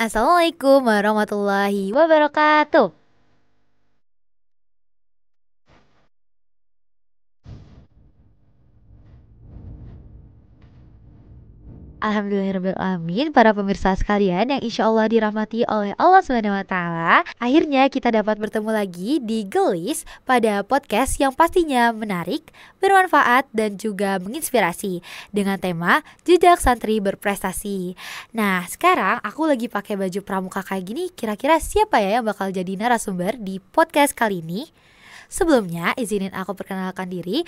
Assalamualaikum warahmatullahi wabarakatuh. Alhamdulillahirrahmanirrahim, para pemirsa sekalian yang insya Allah dirahmati oleh Allah Subhanahu wa Ta'ala. Akhirnya kita dapat bertemu lagi di Gelis pada podcast yang pastinya menarik, bermanfaat, dan juga menginspirasi dengan tema Jejak Santri Berprestasi. Nah, sekarang aku lagi pakai baju pramuka kayak gini. Kira-kira siapa ya yang bakal jadi narasumber di podcast kali ini? Sebelumnya, izinin aku perkenalkan diri.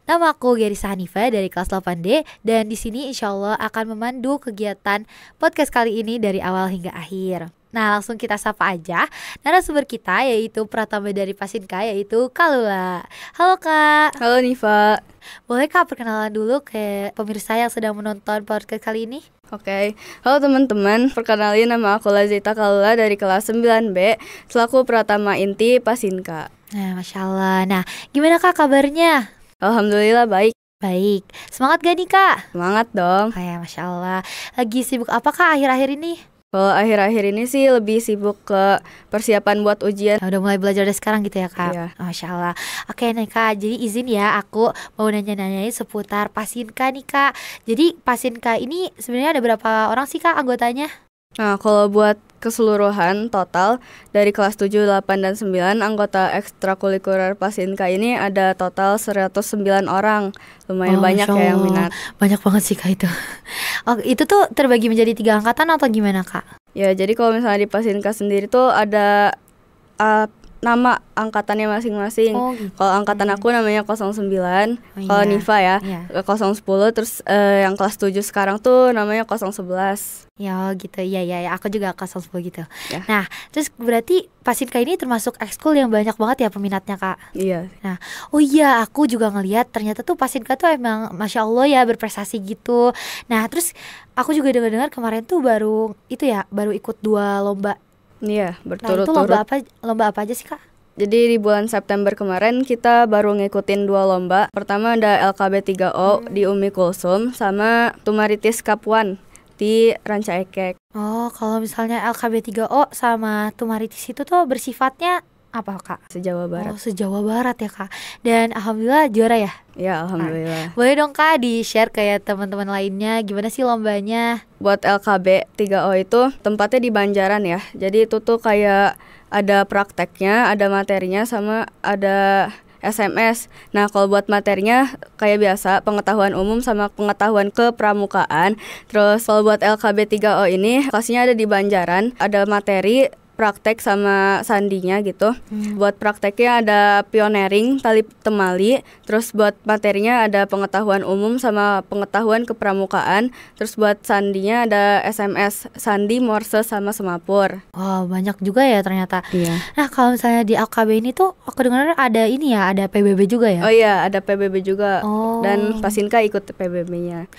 Nama aku Gerisa Hanifa dari kelas 8D dan di sini insya Allah akan memandu kegiatan podcast kali ini dari awal hingga akhir. Nah, langsung kita sapa aja narasumber kita yaitu Pratama dari Pasinka yaitu Kak Lula. Halo Kak. Halo Nifa. Boleh Kak perkenalan dulu ke pemirsa yang sedang menonton podcast kali ini? Oke. Halo teman-teman, perkenalin nama aku Lazita Kalula dari kelas 9B selaku Pratama Inti Pasinka. Nah, Masya Allah. Nah, gimana Kak kabarnya? Alhamdulillah baik. Baik, semangat gak nih Kak? Semangat dong. Oh ya, Masya Allah. Lagi sibuk apa Kak akhir-akhir ini? Kalau akhir-akhir ini sih lebih sibuk ke persiapan buat ujian. Udah mulai belajar dari sekarang gitu ya Kak? Iya. Masya Allah. Oke nih Kak, jadi izin ya aku mau nanya-nanyain seputar Pasinka nih Kak. Jadi Pasinka ini sebenarnya ada berapa orang sih Kak anggotanya? Nah, kalau buat keseluruhan total dari kelas 7, 8, dan 9 anggota ekstrakurikuler Pasinka ini ada total 109 orang. Lumayan banyak ya yang minat. Banyak banget sih Kak itu. Oh, itu tuh terbagi menjadi 3 angkatan atau gimana Kak? Ya, jadi kalau misalnya di Pasinka sendiri tuh ada nama angkatannya masing-masing. Gitu. Kalau angkatan aku namanya 09, kalau iya. Nifa ya, Iya. 010, terus yang kelas 7 sekarang tuh namanya 011. Ya gitu, iya aku juga kelas 10 gitu. Ya. Nah, terus berarti Pasinka ini termasuk ekskul yang banyak banget ya peminatnya Kak? Iya. Nah, oh iya aku juga ngelihat ternyata tuh Pasinka tuh emang Masya Allah ya berprestasi gitu. Nah, terus aku juga dengar-dengar kemarin tuh baru ikut 2 lomba. Iya, Nah, itu berturut-turut. lomba apa aja sih Kak? Jadi di bulan September kemarin kita baru ngikutin 2 lomba. Pertama ada LKB 3O di Umi Kulsum sama Tumaritis Cup 1 di Ranca Ekek. Oh, kalau misalnya LKB 3O sama Tumaritis itu tuh bersifatnya apa Kak? Se-Jawa Barat. Oh, se-Jawa Barat ya Kak. Dan alhamdulillah juara ya? Ya, alhamdulillah. Boleh dong Kak di-share kayak teman-teman lainnya gimana sih lombanya? Buat LKB 3O itu tempatnya di Banjaran ya. Jadi itu tuh kayak ada prakteknya, ada materinya, sama ada SMS. Nah, kalau buat materinya kayak biasa pengetahuan umum sama pengetahuan kepramukaan. Terus kalau buat LKB 3O ini lokasinya ada di Banjaran, ada materi praktek sama sandinya gitu. Buat prakteknya ada pioneering, tali temali. Terus buat materinya ada pengetahuan umum sama pengetahuan kepramukaan. Terus buat sandinya ada SMS, sandi, morse, sama semapur. Wow, banyak juga ya ternyata. Iya. Nah, kalau misalnya di LKB ini tuh aku dengar ada ini ya, ada PBB juga ya? Oh iya, ada PBB juga. Oh. Dan Pasinka ikut PBB-nya.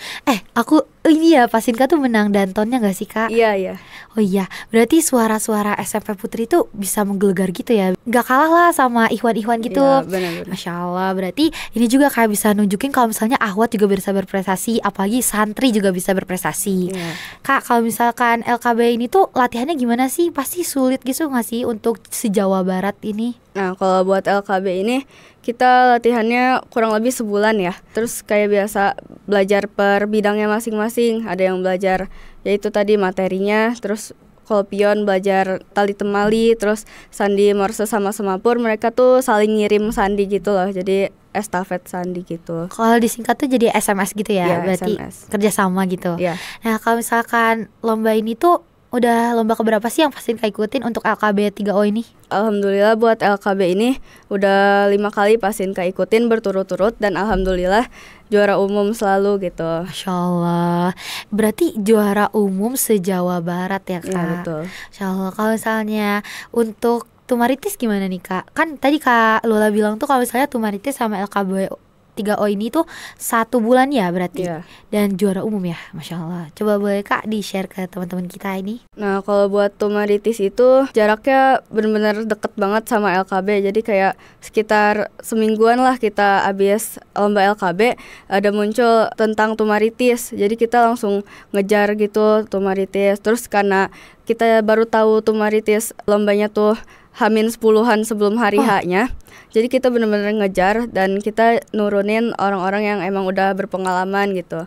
Ini ya Pasinka tuh menang Dantonnya gak sih Kak? Iya, iya. Oh iya, berarti suara-suara SMP Putri tuh bisa menggelegar gitu ya? Gak kalah lah sama Ikhwan-Ikhwan gitu. Iya, benar-benar. Masya Allah, berarti ini juga kayak bisa nunjukin kalau misalnya Ahwat juga bisa berprestasi, apalagi santri juga bisa berprestasi. Iya. Kak, kalau misalkan LKB ini tuh latihannya gimana sih? Pasti sulit gitu gak sih untuk se-Jawa Barat ini? Nah, kalau buat LKB ini kita latihannya kurang lebih sebulan ya. Terus kayak biasa belajar per bidangnya masing-masing. Ada yang belajar yaitu tadi materinya, terus kalau pion belajar tali temali, terus sandi, morse, sama semapur. Mereka tuh saling ngirim sandi gitu loh. Jadi estafet sandi gitu. Kalau disingkat tuh jadi SMS gitu ya, Iya, berarti SMS. kerjasama gitu. Iya. Nah, kalau misalkan lomba ini tuh udah lomba keberapa sih yang pasti ikutin untuk LKB 3O ini? Alhamdulillah buat LKB ini udah 5 kali Pasinka ikutin berturut-turut dan alhamdulillah juara umum selalu gitu. Masya Allah, berarti juara umum se-Jawa Barat ya Kak? Iya, betul. Masya Allah, kalau misalnya untuk Tumaritis gimana nih Kak? Kan tadi Kak Lola bilang tuh kalau misalnya Tumaritis sama LKB 3O ini tuh 1 bulan ya berarti. Iya. Dan juara umum ya, Masya Allah. Coba boleh Kak di-share ke teman-teman kita ini? Nah, kalau buat Tumaritis itu jaraknya benar-benar deket banget sama LKB. Jadi kayak sekitar semingguan lah kita habis lomba LKB ada muncul tentang Tumaritis. Jadi kita langsung ngejar gitu Tumaritis. Terus karena kita baru tahu Tumaritis lombanya tuh Hamin 10-an sebelum hari H-nya. Jadi kita benar-benar ngejar dan kita nurunin orang-orang yang emang udah berpengalaman gitu.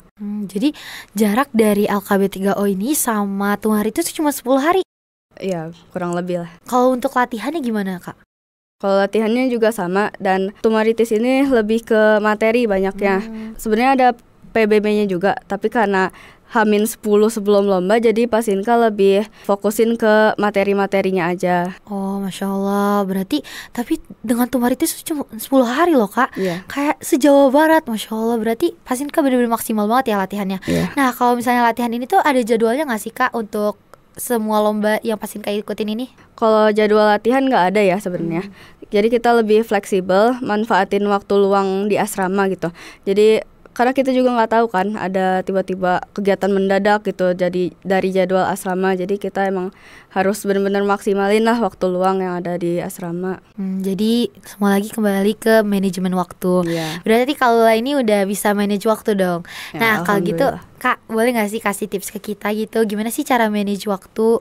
Jadi jarak dari LKB 3O ini sama Tumaritis itu cuma 10 hari? Iya, kurang lebih lah. Kalau untuk latihannya gimana, Kak? Kalau latihannya juga sama, dan Tumaritis ini lebih ke materi banyaknya. Sebenarnya ada PBB-nya juga, tapi karena Hamin 10 sebelum lomba, jadi Pasinka lebih fokusin ke materi-materinya aja. Oh, Masya Allah. Berarti, tapi dengan Tumaritis itu cuma 10 hari loh, Kak. Iya. Kayak se-Jawa Barat, Masya Allah. Berarti Pasinka benar-benar maksimal banget ya latihannya. Iya. Nah, kalau misalnya latihan ini tuh ada jadwalnya nggak sih, Kak, untuk semua lomba yang Pasinka ikutin ini? Kalau jadwal latihan nggak ada ya sebenarnya. Jadi kita lebih fleksibel, manfaatin waktu luang di asrama gitu. Jadi karena kita juga nggak tahu kan, ada tiba-tiba kegiatan mendadak gitu, jadi dari jadwal asrama. Jadi kita emang harus benar-benar maksimalin lah waktu luang yang ada di asrama. Jadi semua lagi kembali ke manajemen waktu. Iya. Berarti kalau ini udah bisa manage waktu dong. Ya, Nah, kalau gitu alhamdulillah. Kak, boleh nggak sih kasih tips ke kita gitu, gimana sih cara manage waktu?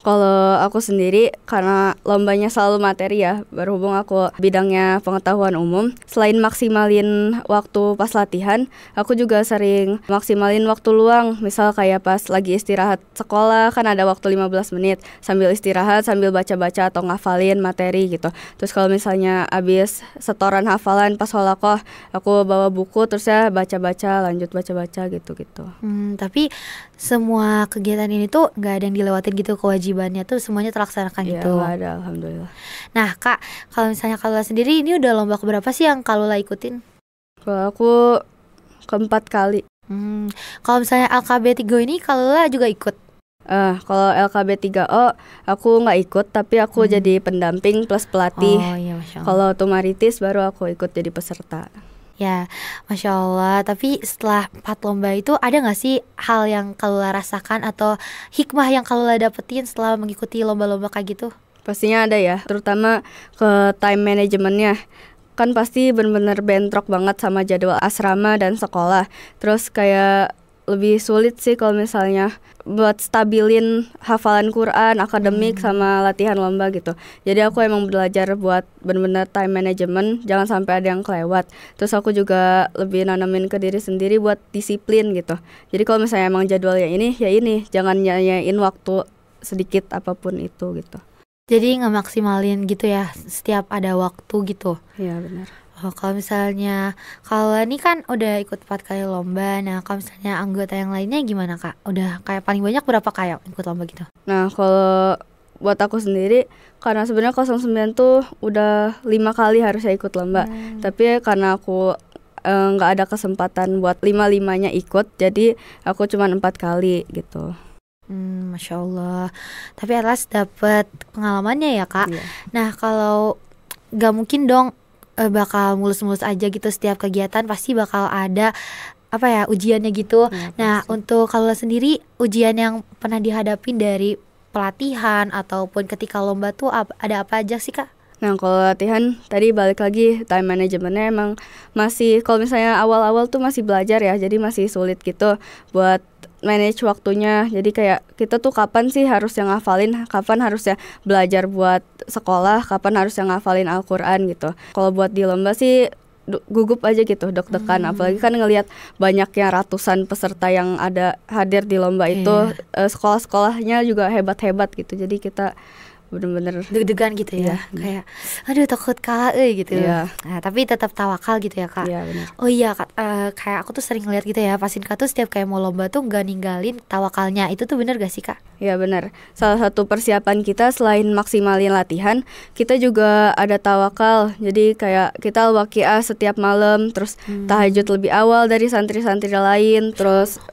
Kalau aku sendiri, karena lombanya selalu materi ya, berhubung aku bidangnya pengetahuan umum, selain maksimalin waktu pas latihan, aku juga sering maksimalin waktu luang. Misal kayak pas lagi istirahat sekolah, kan ada waktu 15 menit, sambil istirahat, sambil baca-baca atau ngafalin materi gitu. Terus kalau misalnya abis setoran hafalan pas holakoh, aku bawa buku, terus ya baca-baca, lanjut baca-baca gitu-gitu. Tapi semua kegiatan ini tuh nggak ada yang dilewatin gitu, kewajibannya tuh semuanya terlaksanakan Ya, gitu. nggak ada, alhamdulillah. Nah, Kak, kalau misalnya Kalula sendiri ini udah lomba keberapa sih yang Kalula ikutin? Kalau aku keempat kali. Kalau misalnya LKB 3 ini Kalula juga ikut? Kalau LKB 3O aku nggak ikut, tapi aku jadi pendamping plus pelatih. Oh iya, Masya Allah. Kalau Tumaritis baru aku ikut jadi peserta. Ya, Masya Allah. Tapi setelah 4 lomba itu ada gak sih hal yang Kalula rasakan atau hikmah yang Kalula dapetin setelah mengikuti lomba-lomba kayak gitu? Pastinya ada ya, terutama ke time managementnya. Kan pasti bener-bener bentrok banget sama jadwal asrama dan sekolah. Terus kayak lebih sulit sih kalau misalnya buat stabilin hafalan Quran, akademik sama latihan lomba gitu. Jadi aku emang belajar buat benar-benar time management, jangan sampai ada yang kelewat. Terus aku juga lebih nanamin ke diri sendiri buat disiplin gitu. Jadi kalau misalnya emang jadwalnya ini, ya ini, jangan nyanyain waktu sedikit apapun itu gitu. Jadi ngemaksimalin gitu ya setiap ada waktu gitu. Iya benar. Kalau misalnya kalau ini kan udah ikut 4 kali lomba. Nah, kalau misalnya anggota yang lainnya gimana, Kak? Udah kayak paling banyak berapa kayak ikut lomba gitu? Nah, kalau buat aku sendiri, karena sebenarnya 09 tuh udah 5 kali harusnya ikut lomba. Tapi karena aku nggak ada kesempatan buat 5-5-nya ikut, jadi aku cuma 4 kali gitu. Masya Allah. Tapi at least dapet pengalamannya ya, Kak. Iya. Nah, kalau gak mungkin dong bakal mulus-mulus aja gitu, setiap kegiatan pasti bakal ada apa ya, ujiannya gitu. Nah, untuk Kalula sendiri, ujian yang pernah dihadapin dari pelatihan ataupun ketika lomba tuh ada apa aja sih, Kak? Nah, kalau latihan tadi balik lagi, time managementnya emang masih, kalau misalnya awal-awal tuh masih belajar ya, jadi masih sulit gitu buat manage waktunya. Jadi kayak kita tuh kapan sih harus yang ngafalin, kapan harusnya belajar buat sekolah, kapan harus yang ngafalin Al-Quran gitu. Kalau buat di lomba sih gugup aja gitu, deg-degan. Apalagi kan ngelihat banyaknya ratusan peserta yang ada hadir di lomba itu. Sekolah-sekolahnya juga hebat-hebat gitu. Jadi kita bener-bener deg-degan gitu ya, kayak aduh takut kalah gitu. Iya. Nah, tapi tetap tawakal gitu ya, Kak. Iya benar. Oh iya, Kak, kayak aku tuh sering ngeliat gitu ya, Pasinka tuh setiap kayak mau lomba tuh nggak ninggalin tawakalnya. Itu tuh bener gak sih, Kak? Ya benar. Salah satu persiapan kita selain maksimalin latihan, kita juga ada tawakal. Jadi kayak kita al-waqiah setiap malam, terus tahajud lebih awal dari santri-santri lain. Terus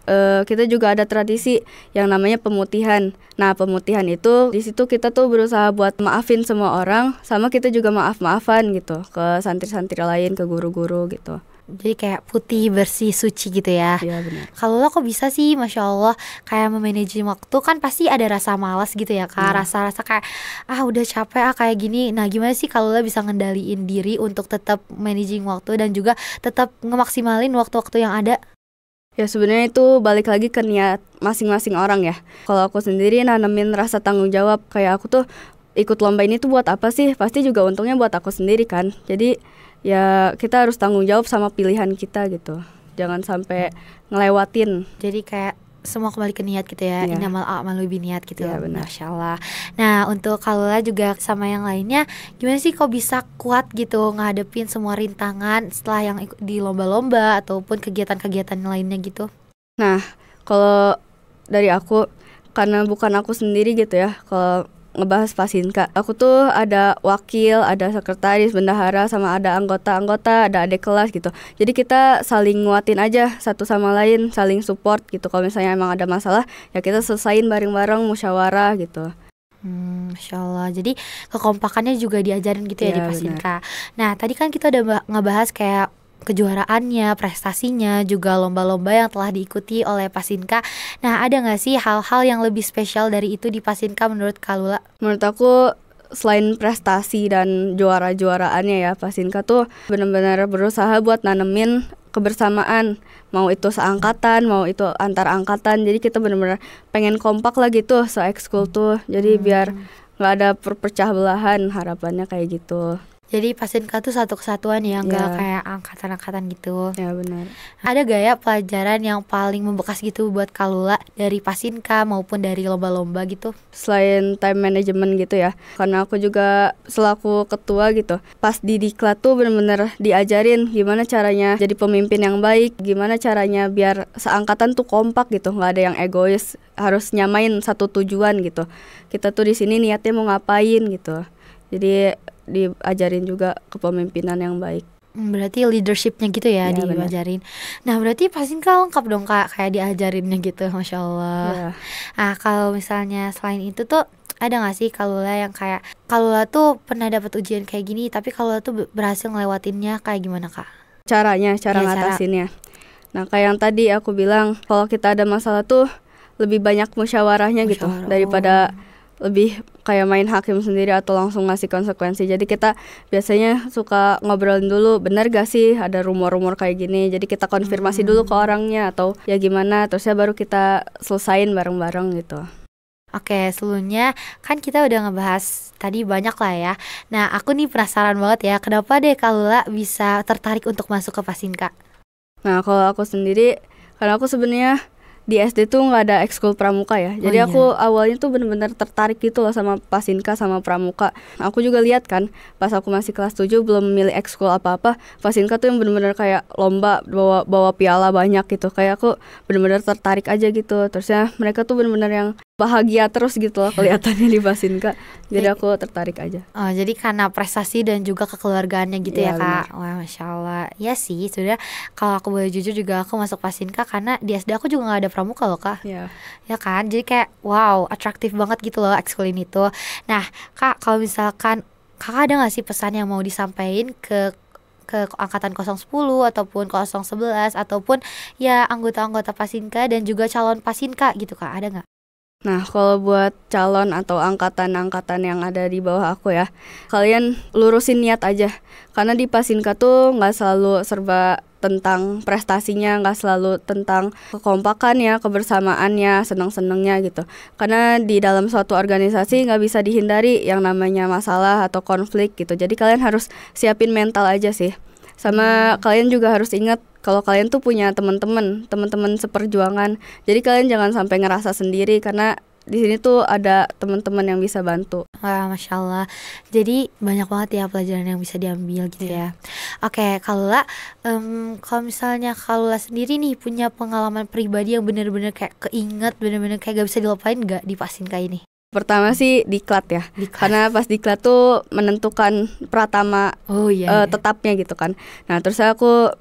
kita juga ada tradisi yang namanya pemutihan. Nah, pemutihan itu di situ kita tuh berusaha buat maafin semua orang, sama kita juga maaf-maafan gitu ke santri-santri lain, ke guru-guru gitu. Jadi kayak putih, bersih, suci gitu ya. Iya benar. Kalau lo kok bisa sih, Masya Allah, kayak memanage waktu, kan pasti ada rasa malas gitu ya, Kak. Rasa-rasa kayak udah capek kayak gini. Nah, gimana sih kalau lo bisa ngendaliin diri untuk tetap managing waktu dan juga tetap ngemaksimalin waktu-waktu yang ada? Ya sebenarnya itu balik lagi ke niat masing-masing orang ya. Kalau aku sendiri nanemin rasa tanggung jawab, kayak aku tuh ikut lomba ini tuh buat apa sih? Pasti juga untungnya buat aku sendiri kan. Jadi ya kita harus tanggung jawab sama pilihan kita gitu. Jangan sampai ngelewatin. Jadi kayak semua kembali ke niat gitu ya, Iya. innamal a'malu binniat gitu. Iya, benar. Masya Allah. Nah untuk Kalula juga sama yang lainnya, gimana sih kok bisa kuat gitu ngadepin semua rintangan setelah yang ikut di lomba-lomba ataupun kegiatan-kegiatan lainnya gitu? Nah, kalau dari aku, karena bukan aku sendiri gitu ya, kalau ngebahas Pasinka, aku tuh ada wakil, ada sekretaris, bendahara, sama ada anggota-anggota, ada adik kelas gitu. Jadi kita saling nguatin aja satu sama lain, saling support gitu. Kalau misalnya emang ada masalah, ya kita selesain bareng-bareng, musyawarah gitu. Masya Allah. Jadi kekompakannya juga diajarin gitu ya Iya, di Pasinka. Nah tadi kan kita udah ngebahas kayak kejuaraannya, prestasinya, juga lomba-lomba yang telah diikuti oleh Pasinka. Nah ada nggak sih hal-hal yang lebih spesial dari itu di Pasinka menurut Kalula? Menurut aku selain prestasi dan juara-juaraannya ya, Pasinka tuh benar-benar berusaha buat nanemin kebersamaan, mau itu seangkatan, mau itu antar angkatan. Jadi kita benar-benar pengen kompak lah gitu se-ekskul tuh. Jadi biar nggak ada perpecah belahan, harapannya kayak gitu. Jadi Pasinka tuh satu kesatuan ya, nggak Ya. kayak angkatan-angkatan gitu. Ya benar. Ada gak ya pelajaran yang paling membekas gitu buat Kalula dari Pasinka maupun dari lomba-lomba gitu? Selain time management gitu ya, karena aku juga selaku ketua gitu, pas di diklat tuh bener-bener diajarin gimana caranya jadi pemimpin yang baik, gimana caranya biar seangkatan tuh kompak gitu, nggak ada yang egois, harus nyamain satu tujuan gitu. Kita tuh di sini niatnya mau ngapain gitu, jadi diajarin juga kepemimpinan yang baik. Berarti leadershipnya gitu ya, Ya, diajarin. Nah berarti Pasinka lengkap dong Kak, kayak diajarinnya gitu, Masya Allah. Ya. Nah kalau misalnya selain itu tuh ada gak sih Kalula yang kayak Kalula tuh pernah dapat ujian kayak gini tapi Kalula tuh berhasil ngelewatinnya kayak gimana Kak? Cara Ya, ngatasinnya. Nah kayak yang tadi aku bilang, kalau kita ada masalah tuh lebih banyak musyawarahnya gitu Musyawarah. daripada lebih kayak main hakim sendiri atau langsung ngasih konsekuensi. Jadi kita biasanya suka ngobrolin dulu, benar gak sih ada rumor-rumor kayak gini. Jadi kita konfirmasi dulu ke orangnya atau ya gimana, terusnya baru kita selesain bareng-bareng gitu. Oke, sebelumnya kan kita udah ngebahas tadi banyak lah ya. Nah aku nih penasaran banget ya, kenapa deh Kalula bisa tertarik untuk masuk ke Pasinka? Nah kalau aku sendiri, karena aku sebenarnya di SD tuh nggak ada ekskul pramuka ya. Jadi iya. aku awalnya tuh bener-bener tertarik gitu loh sama Pasinka sama pramuka. Aku juga lihat kan pas aku masih kelas 7 belum milih ekskul apa-apa, Pasinka tuh yang bener-bener kayak lomba bawa piala banyak gitu. Kayak aku bener-bener tertarik aja gitu. Terusnya mereka tuh bener-bener yang bahagia terus gitu loh kelihatannya di Pasinka. Jadi aku tertarik aja. Oh, jadi karena prestasi dan juga kekeluargaannya gitu Iya, ya Kak. Wah Masya Allah. Ya sih sudah, kalau aku boleh jujur juga aku masuk Pasinka karena di SD aku juga gak ada pramuka loh Kak. Iya. Ya kan, jadi kayak wow, atraktif banget gitu loh ekskul ini tuh. Nah Kak, kalau misalkan Kakak ada gak sih pesan yang mau disampaikan ke angkatan 010 ataupun 011 ataupun ya anggota-anggota Pasinka dan juga calon Pasinka gitu Kak, ada gak? Nah, kalau buat calon atau angkatan-angkatan yang ada di bawah aku ya, kalian lurusin niat aja. Karena di Pasinka tuh nggak selalu serba tentang prestasinya, nggak selalu tentang kekompakannya, kebersamaannya, seneng-senengnya gitu. Karena di dalam suatu organisasi nggak bisa dihindari yang namanya masalah atau konflik gitu. Jadi kalian harus siapin mental aja sih. Sama kalian juga harus ingat kalau kalian tuh punya teman-teman seperjuangan. Jadi kalian jangan sampai ngerasa sendiri karena di sini tuh ada teman-teman yang bisa bantu. Wah, Masya Allah. Jadi banyak banget ya pelajaran yang bisa diambil gitu ya. Oke, Kalula, kalau misalnya Kalula sendiri nih punya pengalaman pribadi yang bener-bener kayak keinget, bener-bener kayak gak bisa dilupain gak di Pasinka ini? Pertama sih diklat ya. Karena pas diklat tuh menentukan pratama tetapnya gitu kan. Nah, terus aku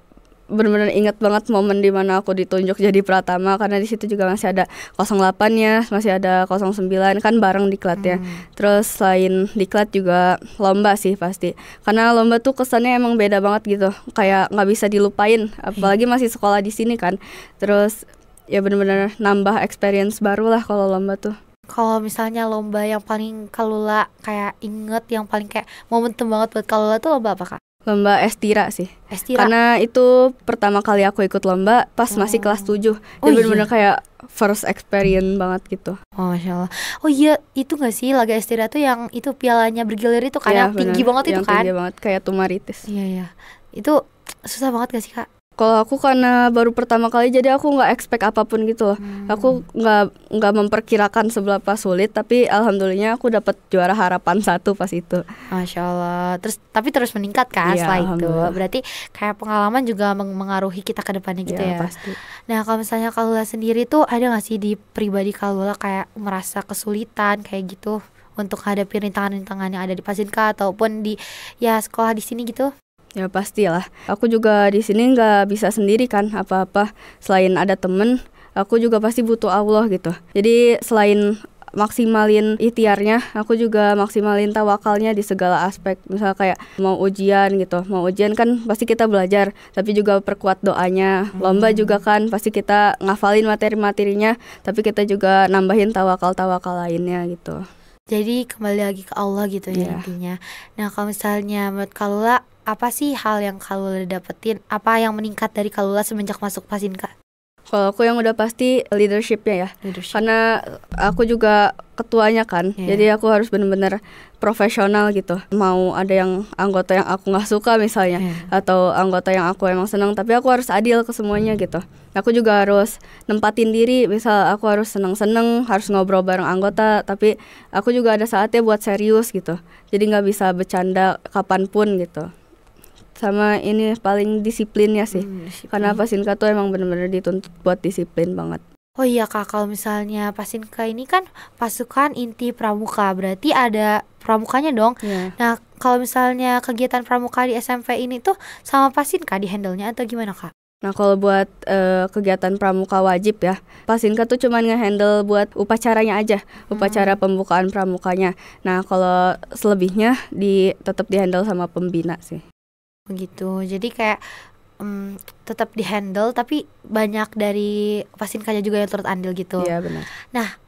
benar-benar ingat banget momen dimana aku ditunjuk jadi pratama, karena di situ juga masih ada 08-nya, masih ada 09 kan bareng diklatnya. Terus selain diklat juga lomba sih pasti, karena lomba tuh kesannya emang beda banget gitu, kayak nggak bisa dilupain, apalagi masih sekolah di sini kan. Terus ya benar-benar nambah experience baru lah kalau lomba tuh. Kalau misalnya lomba yang paling Kalula kayak inget, yang paling kayak momentum banget buat Kalula tuh lomba apa Kak? Lomba Estira sih. Estira. Karena itu pertama kali aku ikut lomba pas masih kelas 7. Oh, Jadi bener-bener iya. kayak first experience banget gitu. Oh, Masya Allah. Oh iya, itu gak sih laga Estira tuh yang itu pialanya bergilir itu kan, Iya, yang tinggi bener. banget itu Yang kan? tinggi banget kayak tumaritis. Iya, iya. Itu susah banget gak sih, Kak? Kalau aku karena baru pertama kali jadi aku nggak expect apapun gitu loh. Aku nggak memperkirakan seberapa sulit, tapi alhamdulillahnya aku dapat juara harapan 1 pas itu. Masya Allah. Tapi terus meningkat kan Iya, setelah itu. alhamdulillah. Berarti kayak pengalaman juga mengaruhi kita ke depannya gitu Iya, ya. pasti. Nah, kalau misalnya Kalula sendiri tuh ada gak sih di pribadi Kalula kayak merasa kesulitan kayak gitu untuk hadapi rintangan-rintangan yang ada di Pasinka ataupun di ya sekolah di sini gitu? Ya pastilah. Aku juga di sini nggak bisa sendiri kan apa-apa. Selain ada temen, aku juga pasti butuh Allah gitu. Jadi selain maksimalin ikhtiarnya, aku juga maksimalin tawakalnya di segala aspek. Misal kayak mau ujian gitu, mau ujian kan pasti kita belajar, tapi juga perkuat doanya. Lomba juga kan pasti kita ngafalin materi-materinya, tapi kita juga nambahin tawakal-tawakal lainnya gitu. Jadi kembali lagi ke Allah gitu ya Iya. intinya. Nah, kalau misalnya menurut Kalula, apa sih hal yang Kalula dapetin? Apa yang meningkat dari Kalula semenjak masuk Pasinka? Kalau aku yang udah pasti leadershipnya ya. Leadership. Karena aku juga ketuanya kan, Iya. jadi aku harus benar-benar profesional gitu. Mau ada yang anggota yang aku nggak suka misalnya, atau anggota yang aku emang senang, tapi aku harus adil ke semuanya gitu. Aku juga harus nempatin diri, misal aku harus seneng-seneng, harus ngobrol bareng anggota, tapi aku juga ada saatnya buat serius gitu. Jadi nggak bisa bercanda kapanpun gitu. Sama ini paling disiplinnya sih. Karena Pasinka tuh emang bener-bener dituntut buat disiplin banget. Oh iya Kak, kalau misalnya Pasinka ini kan pasukan inti pramuka, berarti ada pramukanya dong. Iya. Nah, kalau misalnya kegiatan pramuka di SMP ini tuh sama Pasinka di handle-nya atau gimana Kak? Nah kalau buat kegiatan pramuka wajib ya, Pasinka tuh cuman nge-handle buat upacaranya aja, upacara pembukaan pramukanya. Nah kalau selebihnya tetap di-handle sama pembina sih. Begitu, jadi kayak tetap di handle tapi banyak dari Pasinkanya juga yang turut andil gitu. Iya benar. Nah,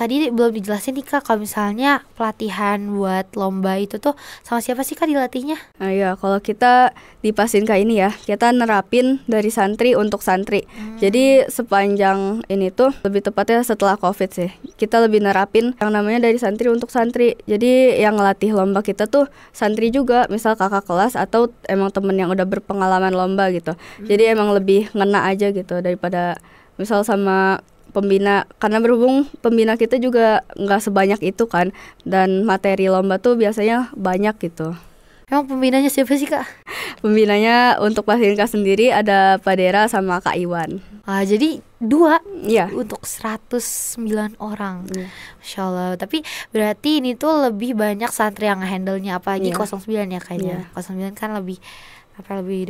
tadi belum dijelasin nih Kak, kalau misalnya pelatihan buat lomba itu tuh sama siapa sih Kak dilatihnya? Nah ya kalau kita di Pasinka ini ya, kita nerapin dari santri untuk santri. Jadi sepanjang ini tuh lebih tepatnya setelah COVID sih, kita lebih nerapin yang namanya dari santri untuk santri. Jadi yang ngelatih lomba kita tuh santri juga, misal kakak kelas atau emang temen yang udah berpengalaman lomba gitu. Jadi emang lebih ngena aja gitu daripada misal sama pembina, karena berhubung pembina kita juga nggak sebanyak itu kan, dan materi lomba tuh biasanya banyak gitu. Emang pembinanya siapa sih Kak? Pembinanya untuk Pasinka sendiri ada Pak Dera sama Kak Iwan. Jadi 2 Iya. untuk 109 orang. Masya Allah. Tapi berarti ini tuh lebih banyak santri yang handle-nya, apalagi Iya. 09 ya kayaknya. 09 kan lebih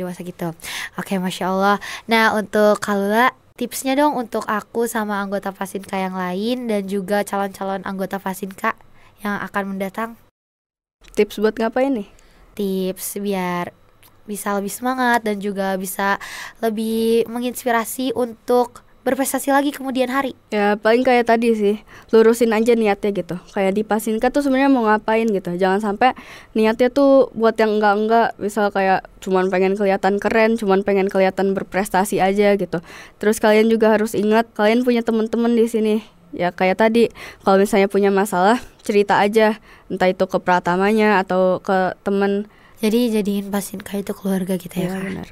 dewasa gitu. Oke, Masya Allah. Nah, untuk Kalula, tipsnya dong untuk aku sama anggota Pasinka yang lain dan juga calon-calon anggota Pasinka yang akan mendatang. Tips buat ngapain nih? Tips biar bisa lebih semangat dan juga bisa lebih menginspirasi untuk berprestasi lagi kemudian hari. Ya paling kayak tadi sih, lurusin aja niatnya gitu. Kayak di Pasinka tuh sebenarnya mau ngapain gitu. Jangan sampai niatnya tuh buat yang enggak-enggak. Misal kayak cuman pengen kelihatan keren, cuman pengen kelihatan berprestasi aja gitu. Terus kalian juga harus ingat kalian punya teman-teman di sini. Ya kayak tadi, kalau misalnya punya masalah, cerita aja. Entah itu ke pratamanya atau ke teman. Jadi jadiin Pasinka itu keluarga kita ya, Kak. Benar.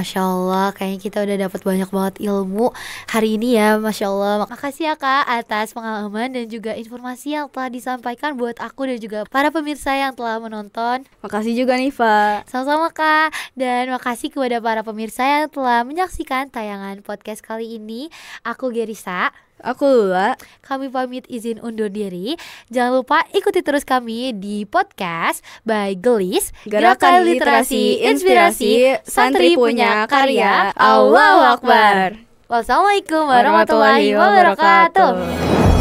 Masya Allah, kayaknya kita udah dapat banyak banget ilmu hari ini ya, Masya Allah. Makasih ya Kak atas pengalaman dan juga informasi yang telah disampaikan buat aku dan juga para pemirsa yang telah menonton. Makasih juga Niva. Sama-sama Kak. Dan makasih kepada para pemirsa yang telah menyaksikan tayangan podcast kali ini. Aku Gerisa. Aku Lula. Kami pamit izin undur diri. Jangan lupa ikuti terus kami di podcast by Gelis, Gerakan Literasi Inspirasi Santri Punya Karya. Allahu Akbar. Wassalamualaikum warahmatullahi wabarakatuh.